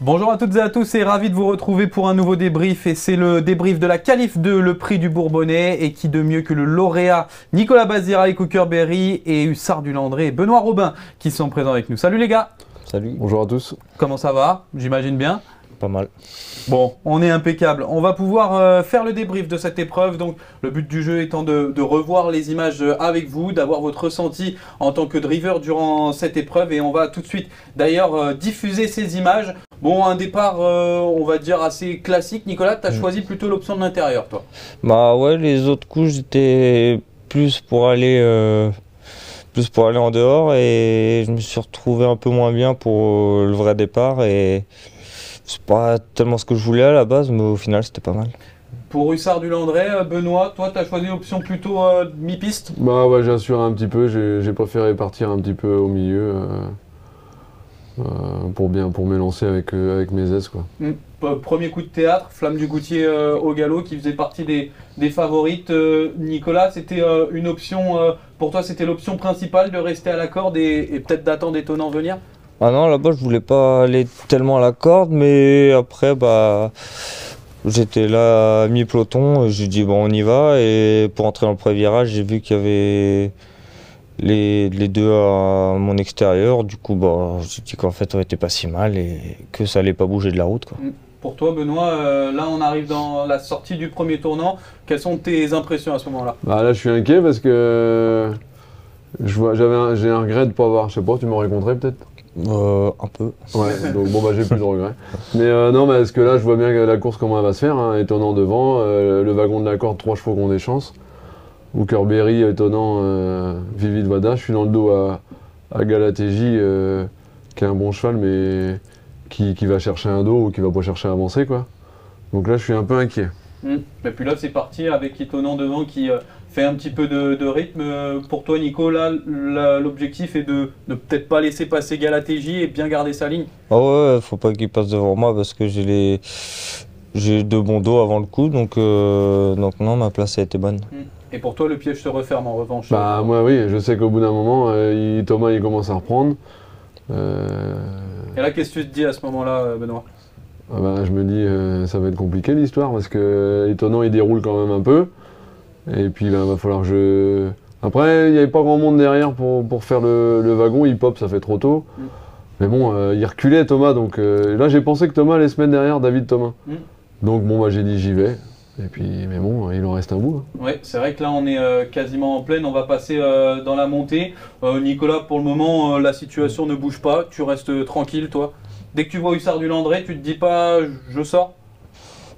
Bonjour à toutes et à tous et ravi de vous retrouver pour un nouveau débrief, et c'est le débrief de la qualif de le prix du Bourbonnais, et qui de mieux que le lauréat Nicolas Bazira et Cookerberry et Hussard du Landré et Benoît Robin qui sont présents avec nous. Salut les gars. Salut. Bonjour à tous. Comment ça va? J'imagine bien. Pas mal. Bon, on est impeccable. On va pouvoir faire le débrief de cette épreuve. Donc, le but du jeu étant de revoir les images avec vous, d'avoir votre ressenti en tant que driver durant cette épreuve. Et on va tout de suite, d'ailleurs, diffuser ces images. Bon, un départ, on va dire, assez classique. Nicolas, tu as choisi plutôt l'option de l'intérieur, toi? Bah ouais, les autres coups, j'étais plus pour aller en dehors, et je me suis retrouvé un peu moins bien pour le vrai départ. Et c'est pas tellement ce que je voulais à la base, mais au final, c'était pas mal. Pour Hussard du Landré, Benoît, toi, tu as choisi l'option plutôt mi-piste? Bah ouais, j'ai assuré un petit peu, j'ai préféré partir un petit peu au milieu pour m'élancer avec mes aises, quoi. Premier coup de théâtre, Flamme du Goutier au galop, qui faisait partie des favorites. Nicolas, c'était une option, pour toi c'était l'option principale de rester à la corde et peut-être d'attendre Étonnant venir? Ah non, là-bas, je voulais pas aller tellement à la corde, mais après, bah, j'étais là à mi-peloton, j'ai dit bon, on y va. Et pour entrer dans le premier virage, j'ai vu qu'il y avait les deux à mon extérieur. Du coup, bah, j'ai dit qu'en fait, on était pas si mal et que ça allait pas bouger de la route, quoi. Pour toi, Benoît, là on arrive dans la sortie du premier tournant. Quelles sont tes impressions à ce moment-là? Bah là, je suis inquiet parce que j'ai un regret de pas avoir, je sais pas, tu m'aurais rencontré peut-être? Un peu. Ouais, donc bon bah j'ai plus de regrets. Mais non, parce que là je vois bien que la course comment elle va se faire, hein. Étonnant devant, le wagon de la corde, 3 chevaux qui ont des chances. Cookerberry, Étonnant, Vivid Vada, je suis dans le dos à Galatéji, qui est un bon cheval mais qui va chercher un dos ou qui va pas chercher à avancer, quoi. Donc là je suis un peu inquiet. Et puis là c'est parti avec Étonnant devant qui fait un petit peu de rythme. Pour toi Nico, là l'objectif est de ne peut-être pas laisser passer Galatéji et bien garder sa ligne. Ah ouais, faut pas qu'il passe devant moi parce que j'ai deux bons dos avant le coup, donc non, ma place a été bonne. Et pour toi le piège se referme en revanche? Bah moi oui, je sais qu'au bout d'un moment, Thomas il commence à reprendre. Et là qu'est-ce que tu te dis à ce moment-là, Benoît? Ah bah, je me dis ça va être compliqué l'histoire parce que Étonnant il déroule quand même un peu. Et puis il va falloir que je... Après il n'y avait pas grand monde derrière pour faire le wagon, il pop, ça fait trop tôt. Mais bon, il reculait Thomas, donc là j'ai pensé que Thomas allait se mettre derrière David Thomas. Donc bon bah j'ai dit j'y vais. Et puis mais bon, il en reste un bout. Oui, c'est vrai que là on est quasiment en pleine, on va passer dans la montée. Nicolas, pour le moment la situation ne bouge pas, tu restes tranquille toi? Dès que tu vois Hussard du Landré, tu te dis pas je sors?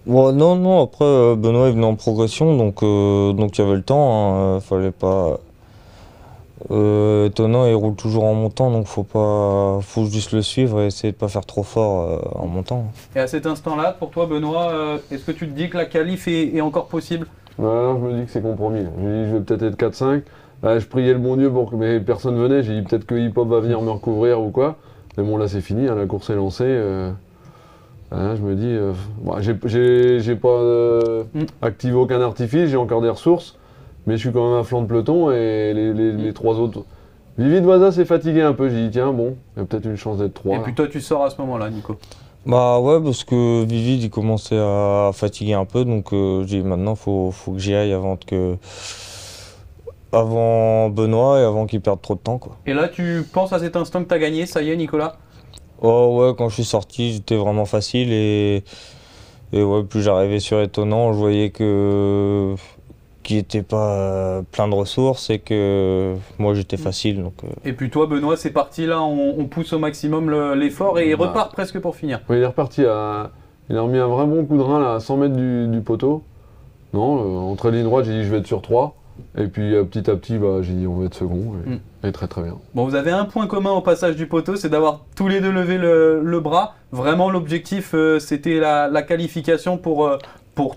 Ouais, non, après Benoît est venu en progression, donc il y avait le temps, hein, fallait pas... Étonnant, il roule toujours en montant, donc faut juste le suivre et essayer de pas faire trop fort en montant. Et à cet instant-là, pour toi Benoît, est-ce que tu te dis que la qualif est encore possible? Ouais, je me dis que c'est compromis. Je me dis je vais peut-être être 4-5. Là, je priais le bon Dieu pour que personne venait, j'ai dit peut-être que Hip Hop va venir me recouvrir ou quoi. Mais bon là c'est fini, hein, la course est lancée. Je me dis, j'ai pas activé aucun artifice, j'ai encore des ressources, mais je suis quand même à flanc de peloton et les trois autres. Vivid Vada s'est fatigué un peu, j'ai dit tiens bon, il y a peut-être une chance d'être 3. Et puis toi tu sors à ce moment-là Nico? Bah ouais, parce que Vivid il commençait à fatiguer un peu, donc j'ai dit maintenant faut que j'y aille avant Benoît et avant qu'il perde trop de temps, quoi. Et là tu penses à cet instant que tu as gagné, ça y est Nicolas? Oh ouais, quand je suis sorti, j'étais vraiment facile et ouais, plus j'arrivais sur Étonnant, je voyais qu'il n'était pas plein de ressources et que moi j'étais facile. Donc, Et puis toi Benoît, c'est parti là, on pousse au maximum l'effort et il repart presque pour finir. Oui, il est reparti il a remis un vrai bon coup de rein là, à 100 mètres du poteau. Non, entre ligne droite, j'ai dit je vais être sur 3. Et puis petit à petit, bah, j'ai dit on va être second. Et très très bien. Bon, vous avez un point commun au passage du poteau, c'est d'avoir tous les deux levé le bras. Vraiment l'objectif c'était la qualification pour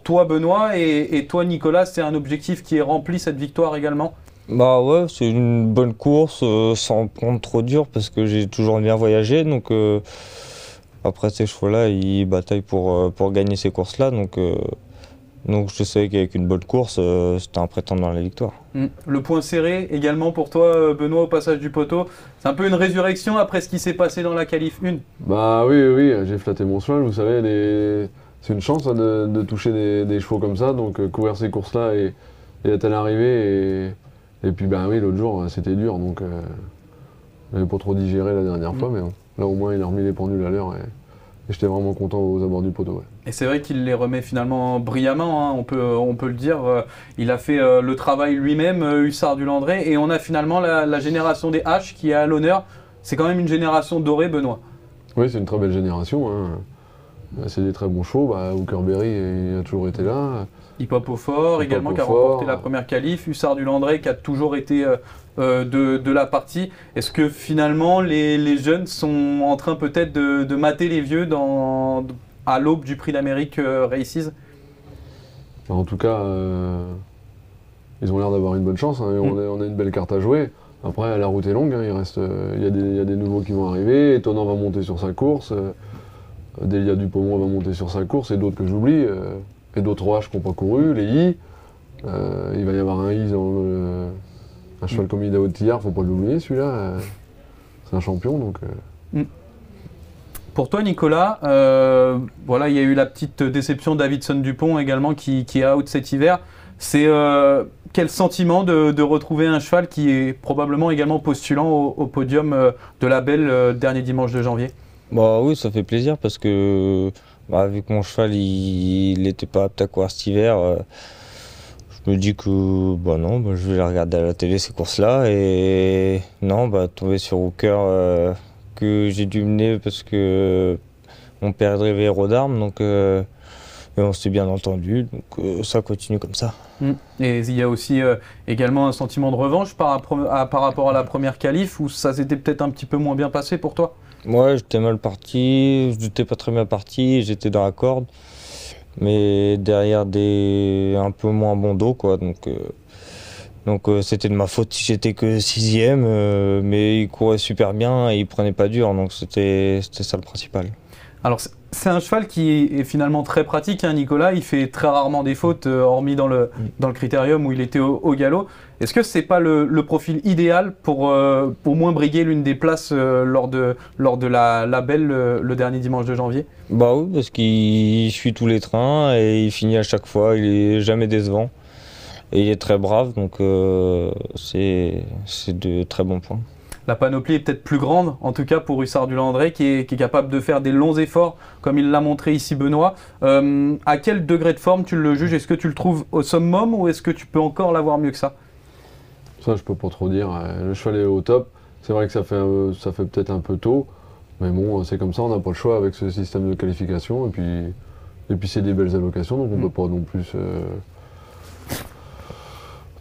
toi Benoît et toi Nicolas, c'est un objectif qui est rempli cette victoire également? Bah ouais, c'est une bonne course sans prendre trop dur parce que j'ai toujours bien voyagé. Donc après ces chevaux-là, ils bataillent pour gagner ces courses-là. Donc Donc je savais qu'avec une bonne course, c'était un prétendant à la victoire. Le point serré également pour toi, Benoît, au passage du poteau. C'est un peu une résurrection après ce qui s'est passé dans la qualif 1. Bah oui, j'ai flatté mon cheval, vous savez, c'est une chance hein, de toucher des chevaux comme ça, donc courir ces courses-là et être à l'arrivée. Et puis bah oui, l'autre jour, c'était dur, donc j'avais pas trop digéré la dernière fois, mais bon, là au moins il a remis les pendules à l'heure et j'étais vraiment content aux abords du poteau. Ouais. Et c'est vrai qu'il les remet finalement brillamment, hein, on peut le dire. Il a fait le travail lui-même, Hussard du Landré, et on a finalement la génération des H qui est à l'honneur. C'est quand même une génération dorée, Benoît. Oui, c'est une très belle génération. Hein. C'est des très bons chevaux. Bah, Hookerberry il a toujours été là. Hip Hop au Fort également, qui a remporté la première qualif. Hussard du Landré qui a toujours été de la partie. Est-ce que finalement les jeunes sont en train peut-être de mater les vieux à l'aube du Prix d'Amérique Races? En tout cas, ils ont l'air d'avoir une bonne chance. Hein, on a une belle carte à jouer. Après, la route est longue. Hein, il y a des nouveaux qui vont arriver. Étonnant va monter sur sa course. Delia Dupomont va monter sur sa course. Et d'autres que j'oublie. Et d'autres OH qui n'ont pas couru. Les I. Il va y avoir un I un cheval comme Idaho de Tillard. Faut pas l'oublier, celui-là. C'est un champion. Donc, Pour toi, Nicolas, voilà, il y a eu la petite déception Davidson Dupont également qui est out cet hiver. C'est quel sentiment de retrouver un cheval qui est probablement également postulant au podium de la Belle dernier dimanche de janvier? Bah oui, ça fait plaisir parce que vu que mon cheval il n'était pas apte à courir cet hiver, je me dis que non, je vais la regarder à la télé ces courses-là et non, tomber sur Hooker que j'ai dû mener parce que mon père est drivé héros d'armes, donc et on s'est bien entendu, donc ça continue comme ça. Et il y a aussi également un sentiment de revanche par rapport à la première qualif où ça s'était peut-être un petit peu moins bien passé pour toi? Ouais, j'étais mal parti, j'étais pas très bien parti, j'étais dans la corde, mais derrière un peu moins bon dos, quoi, donc c'était de ma faute si j'étais que 6e, mais il courait super bien et il prenait pas dur, donc c'était ça le principal. Alors c'est un cheval qui est finalement très pratique, hein, Nicolas. Il fait très rarement des fautes, hormis dans le critérium où il était au galop. Est-ce que c'est pas le profil idéal pour au moins briguer l'une des places lors de la Belle le dernier dimanche de janvier? Bah oui, parce qu'il suit tous les trains et il finit à chaque fois, il est jamais décevant. Et il est très brave, donc c'est de très bons points. La panoplie est peut-être plus grande, en tout cas pour Hussard du Landré, qui est capable de faire des longs efforts, comme il l'a montré ici Benoît. À quel degré de forme tu le juges? Est-ce que tu le trouves au summum ou est-ce que tu peux encore l'avoir mieux que ça? Ça, je peux pas trop dire. Le cheval est au top. C'est vrai que ça fait peut-être un peu tôt, mais bon, c'est comme ça, on n'a pas le choix avec ce système de qualification. Et puis c'est des belles allocations, donc on peut pas non plus...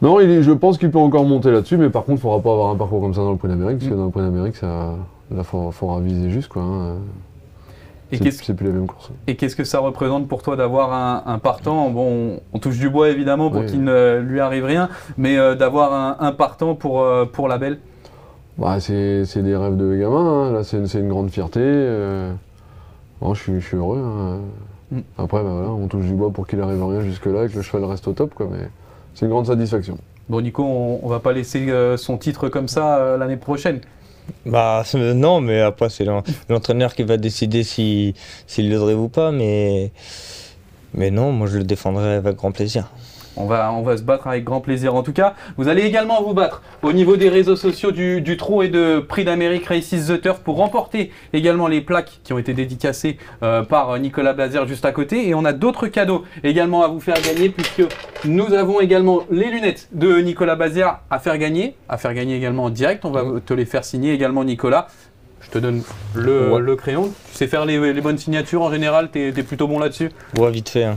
Non, je pense qu'il peut encore monter là-dessus, mais par contre, il ne faudra pas avoir un parcours comme ça dans le Prix d'Amérique, parce que dans le Prix d'Amérique, il faudra viser juste, quoi. Hein. C'est plus la même course. Et qu'est-ce que ça représente pour toi d'avoir un partant? Bon, on touche du bois évidemment pour qu'il ne lui arrive rien, mais d'avoir un partant pour la Belle? C'est des rêves de gamin, hein. Là c'est une grande fierté. Je suis heureux. Hein. Après, voilà, on touche du bois pour qu'il arrive rien jusque-là et que le cheval reste au top, quoi. Mais c'est une grande satisfaction. Bon, Nico, on va pas laisser son titre comme ça l'année prochaine. Non, mais après c'est l'entraîneur qui va décider s'il le drive ou pas, mais non, moi je le défendrai avec grand plaisir. On va se battre avec grand plaisir. En tout cas, vous allez également vous battre au niveau des réseaux sociaux du Trot et de Prix d'Amérique Races The Turf pour remporter également les plaques qui ont été dédicacées par Nicolas Blazer juste à côté. Et on a d'autres cadeaux également à vous faire gagner puisque nous avons également les lunettes de Nicolas Blazer à faire gagner également en direct. On va te les faire signer également, Nicolas. Je te donne le crayon. Tu sais faire les bonnes signatures en général, t'es plutôt bon là-dessus? Ouais, vite fait. Hein.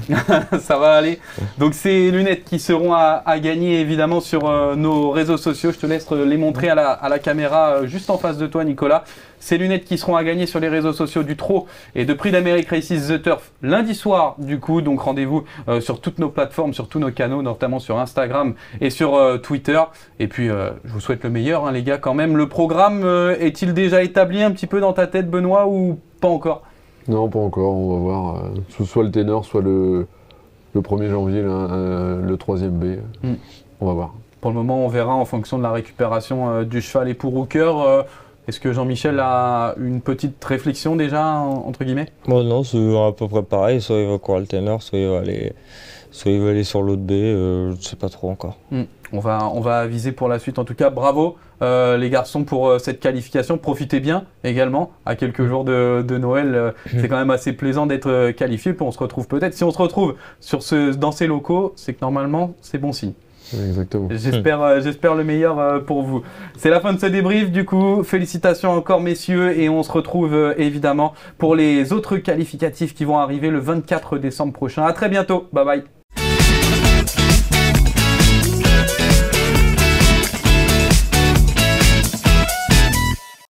Ça va aller. Donc ces lunettes qui seront à gagner évidemment sur nos réseaux sociaux. Je te laisse les montrer à la caméra juste en face de toi, Nicolas. Ces lunettes qui seront à gagner sur les réseaux sociaux du Trot et de Prix d'Amérique Races The Turf lundi soir du coup. Donc rendez-vous sur toutes nos plateformes, sur tous nos canaux, notamment sur Instagram et sur Twitter. Et puis je vous souhaite le meilleur, hein, les gars, quand même. Le programme est-il déjà établi un petit peu dans ta tête, Benoît, ou pas encore? Non, pas encore. On va voir. Soit le ténor, soit le le 1er janvier, le 3e B. On va voir. Pour le moment, on verra en fonction de la récupération du cheval et pour Hooker. Est-ce que Jean-Michel a une petite réflexion déjà, entre guillemets? Bon, non, c'est à peu près pareil. Soit il va courir le ténor, soit il va aller sur l'autre B. Je ne sais pas trop encore. On va viser pour la suite. En tout cas, bravo les garçons pour cette qualification. Profitez bien également à quelques jours de Noël. C'est quand même assez plaisant d'être qualifié. Puis on se retrouve peut-être. Si on se retrouve dans ces locaux, c'est que normalement, c'est bon signe. Exactement. J'espère le meilleur pour vous. C'est la fin de ce débrief du coup. Félicitations encore messieurs et on se retrouve évidemment pour les autres qualificatifs qui vont arriver le 24 décembre prochain. À très bientôt. Bye bye.